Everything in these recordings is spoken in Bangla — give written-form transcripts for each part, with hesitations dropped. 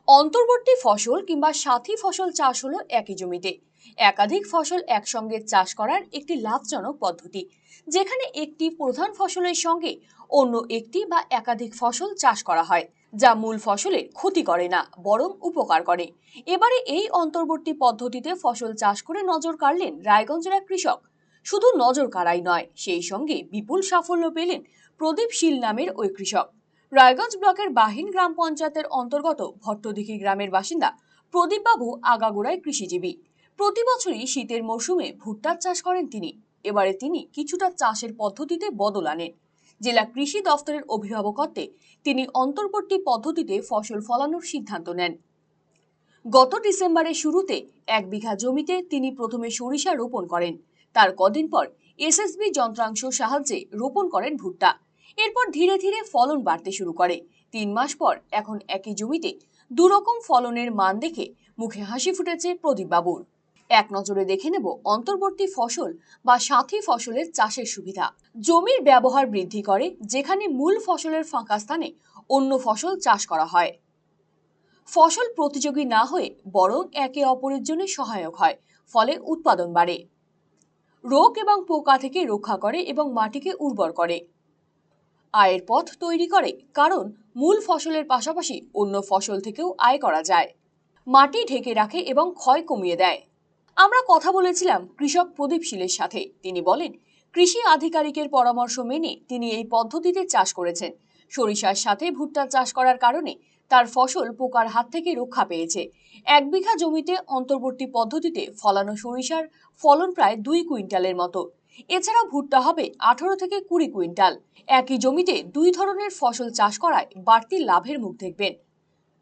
অন্তর্বর্তী ফসল কিংবা সাথী ফসল চাষ হলো একই জমিতে একাধিক ফসল একসঙ্গে চাষ করার একটি লাভজনক পদ্ধতি, যেখানে একটি প্রধান ফসলের সঙ্গে অন্য একটি বা একাধিক ফসল চাষ করা হয়, যা মূল ফসলের ক্ষতি করে না বরং উপকার করে। এবারে এই অন্তর্বর্তী পদ্ধতিতে ফসল চাষ করে নজর কাড়লেন রায়গঞ্জের এক কৃষক। শুধু নজর কাড়াই নয়, সেই সঙ্গে বিপুল সাফল্য পেলেন প্রদীপ শীল নামের ওই কৃষক। রায়গঞ্জ ব্লকের বাহিন গ্রাম পঞ্চায়েতের অন্তর্গত ভট্টদিঘি গ্রামের বাসিন্দা প্রদীপবাবু আগাগোড়ায় কৃষিজীবী। প্রতি বছরই শীতের মৌসুমে ভুট্টার চাষ করেন তিনি। এবারে তিনি কিছুটা চাষের পদ্ধতিতে বদল আনেন। জেলা কৃষি দফতরের অভিভাবকত্বে তিনি অন্তর্বর্তী পদ্ধতিতে ফসল ফলানোর সিদ্ধান্ত নেন। গত ডিসেম্বরের শুরুতে 1 বিঘা জমিতে তিনি প্রথমে সরিষা রোপণ করেন। তার কদিন পর এসএসবি যন্ত্রাংশ সাহায্যে রোপণ করেন ভুট্টা। এরপর ধীরে ধীরে ফলন বাড়তে শুরু করে। 3 মাস পর এখন একই জমিতে দুরকম ফলনের মান দেখে মুখে হাসি ফুটেছে প্রদীপ বাবুর। এক নজরে দেখে নেব অন্তর্বর্তী ফসল বা সাথী ফসলের চাষের সুবিধা। জমির ব্যবহার বৃদ্ধি করে, যেখানে মূল ফসলের ফাঁকা স্থানে অন্য ফসল চাষ করা হয়। ফসল প্রতিযোগী না হয়ে বরং একে অপরের জন্য সহায়ক হয়, ফলে উৎপাদন বাড়ে। রোগ এবং পোকা থেকে রক্ষা করে এবং মাটিকে উর্বর করে। আয়ের পথ তৈরি করে, কারণ মূল ফসলের পাশাপাশি অন্য ফসল থেকেও আয় করা যায়। মাটি ঢেকে রাখে এবং ক্ষয় কমিয়ে দেয়। আমরা কথা বলেছিলাম কৃষক প্রদীপ শীলের সাথে। তিনি বলেন, কৃষি আধিকারিকের পরামর্শ মেনে তিনি এই পদ্ধতিতে চাষ করেছেন। সরিষার সাথে ভুট্টা চাষ করার কারণে তার ফসল পোকার হাত থেকে রক্ষা পেয়েছে। 1 বিঘা জমিতে অন্তর্বর্তী পদ্ধতিতে ফলানো সরিষার ফলন প্রায় 2 কুইন্টালের মতো। এছাড়া ভুট্টা হবে 18 থেকে 20 কুইন্টাল। একই জমিতে 2 ধরনের ফসল চাষ করায় বাড়তি লাভের মুখ দেখবেন।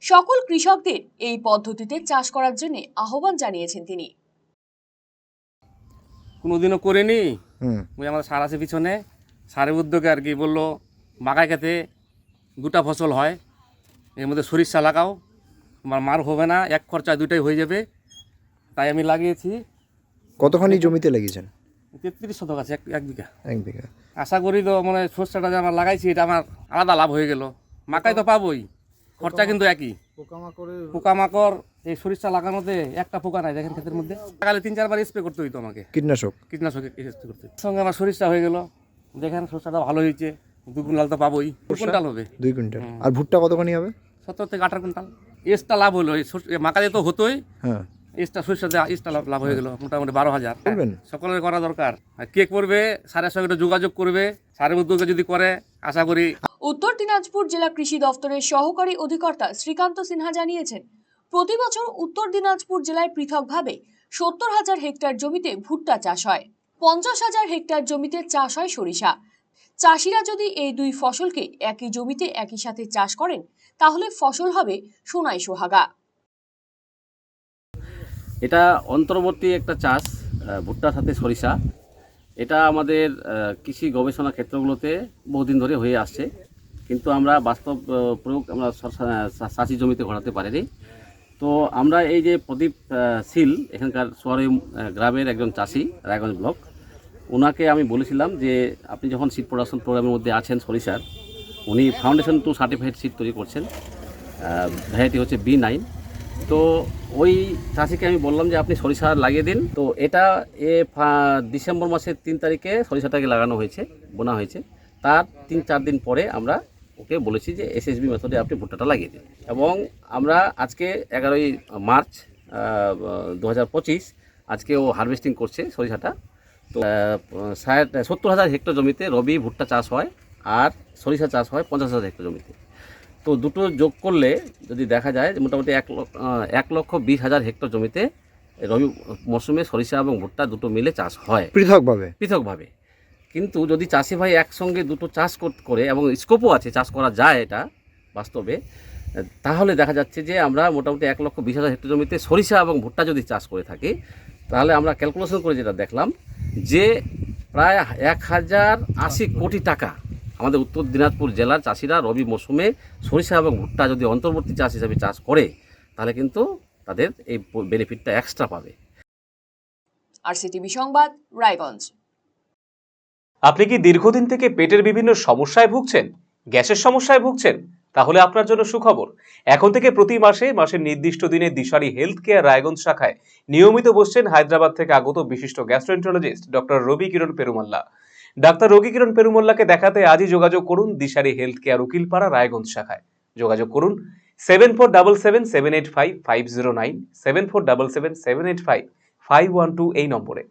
সকল কৃষকদের এই পদ্ধতিতে চাষ করার জন্য আহ্বান জানিয়েছেন তিনি। কোনোদিনও করিনি। ওই আমাদের সার আছে পিছনে, সারের উদ্যোগে আর কি বললো বাগায় খেতে দুটা ফসল হয়, এর মধ্যে সরিষা লাগাও, তোমার মার হবে না, এক খরচা দুটাই হয়ে যাবে, তাই আমি লাগিয়েছি। কতখানি জমিতে লাগিয়েছেন? 33 শতক আছে, এক বিঘা। 1 বিঘা। আশা করি তো মানে সরষাটা যে আমার লাগাইছি এটা আমার আলাদা লাভ হয়ে গেল। মাকাই তো পাবোই, খরচা কিন্তু একই। পোকামাকড় এই সরিষা লাগানোতে একটা পোকা নাই দেখেন ক্ষেতের মধ্যে। লাগালে 3-4 বার স্প্রে করতে হইতো আমাকে, কীটনাশক স্প্রে করতে। সঙ্গে আমার সরিষা হয়ে গেল, দেখেন সরিষাটা ভালো হয়েছে। 2 কুইন্টাল তো পাবোই, 2 কুইন্টাল হবে। 2 কুইন্টাল। আর ভুট্টা কতখানি হবে? 17 থেকে 18 কুইন্টাল। এক্সট্রা লাভ হলো, মাকাতে তো হতোই, হ্যাঁ, এক্সট্রা সরিষা এক্সট্রা লাভ হয়ে গেল মোটামুটি 12,000। সকলের করা দরকার। আর কে করবে, সারের সঙ্গে যোগাযোগ করবে, সারের উদ্যোগে যদি করে আশা করি। উত্তর দিনাজপুর জেলা কৃষি দফতরের সহকারী অধিকর্তা শ্রীকান্ত সিনহা জানিয়েছেন, প্রতি বছর উত্তর দিনাজপুর জেলায় পৃথকভাবে 70,000 হেক্টর জমিতে ভুট্টা চাষ হয়। 50,000 হেক্টর জমিতে চাষ হয় সরিষা। চাষিরা যদি এই 2 ফসলকে একই জমিতে একই সাথে চাষ করেন, তাহলে ফসল হবে সোনায় সোহাগা। এটা অন্তর্বর্তী একটা চাষ, ভুট্টার সাথে সরিষা। এটা আমাদের কৃষি গবেষণা ক্ষেত্রগুলোতে বহুদিন ধরে হয়ে আসছে, কিন্তু আমরা বাস্তব প্রয়োগ আমরা চাষি জমিতে ঘটাতে পারিনি। তো আমরা এই যে প্রদীপ শীল, এখানকার শহরে গ্রামের একজন চাষি, রায়গঞ্জ ব্লক, ওনাকে আমি বলেছিলাম যে আপনি যখন সিড প্রোডাকশন প্রোগ্রামের মধ্যে আছেন সরিষার, উনি ফাউন্ডেশন টু সার্টিফাইড সিড তৈরি করছেন, ভ্যারাইটি হচ্ছে B9। তো ওই চাষিকে আমি বললাম যে আপনি সরিষা লাগিয়ে দিন। তো এটা ডিসেম্বর মাসের 3 তারিখে সরিষাটাকে লাগানো হয়েছে, বোনা হয়েছে। তার 3-4 দিন পরে আমরা ওকে বলেছি যে SSB মেথডে আপনি ভুট্টাটা লাগিয়ে দিন। এবং আমরা আজকে 11ই মার্চ 2025 আজকে ও হারভেস্টিং করছে সরিষাটা। তো 70,000 হেক্টর জমিতে রবি ভুট্টা চাষ হয়, আর সরিষা চাষ হয় 50,000 হেক্টর জমিতে। তো দুটো যোগ করলে যদি দেখা যায় যে মোটামুটি 1,20,000 হেক্টর জমিতে রবি মরশুমে সরিষা এবং ভুট্টা দুটো মিলে চাষ হয় পৃথকভাবে। কিন্তু যদি চাষি ভাই একসঙ্গে দুটো চাষ করে, এবং স্কোপও আছে, চাষ করা যায় এটা বাস্তবে, তাহলে দেখা যাচ্ছে যে আমরা মোটামুটি 1,20,000 হেক্টর জমিতে সরিষা এবং ভুট্টা যদি চাষ করে থাকি, তাহলে আমরা ক্যালকুলেশন করে যেটা দেখলাম যে প্রায় 1,080 কোটি টাকা আমাদের উত্তর দিনাজপুর জেলার চাষিরা রবি মৌসুমে সরিষা এবং ভুট্টা যদি অন্তর্বর্তী চাষ হিসাবে চাষ করে, তাহলে কিন্তু তাদের এই বেনিফিটটা এক্সট্রা পাবে। RCTV সংবাদ, রায়গঞ্জ। আপনি কি দীর্ঘদিন থেকে পেটের বিভিন্ন সমস্যায় ভুগছেন? গ্যাসের সমস্যায় ভুগছেন? তাহলে আপনার জন্য সুখবর, এখন থেকে প্রতি মাসের নির্দিষ্ট দিনে দিশারি হেলথ কেয়ার রায়গঞ্জ শাখায় নিয়মিত বসছেন হায়দ্রাবাদ থেকে আগত বিশিষ্ট গ্যাস্ট্রোএন্টারোলজিস্ট ডক্টর রবি কিরণ পেরুমাল্লা। ডাক্তার রবি কিরণ পেরুমাল্লাকে দেখাতে আজই যোগাযোগ করুন দিশারি হেলথ কেয়ার উকিলপাড়া রায়গঞ্জ শাখায়। যোগাযোগ করুন 7477785509, 7477785512 এই নম্বরে।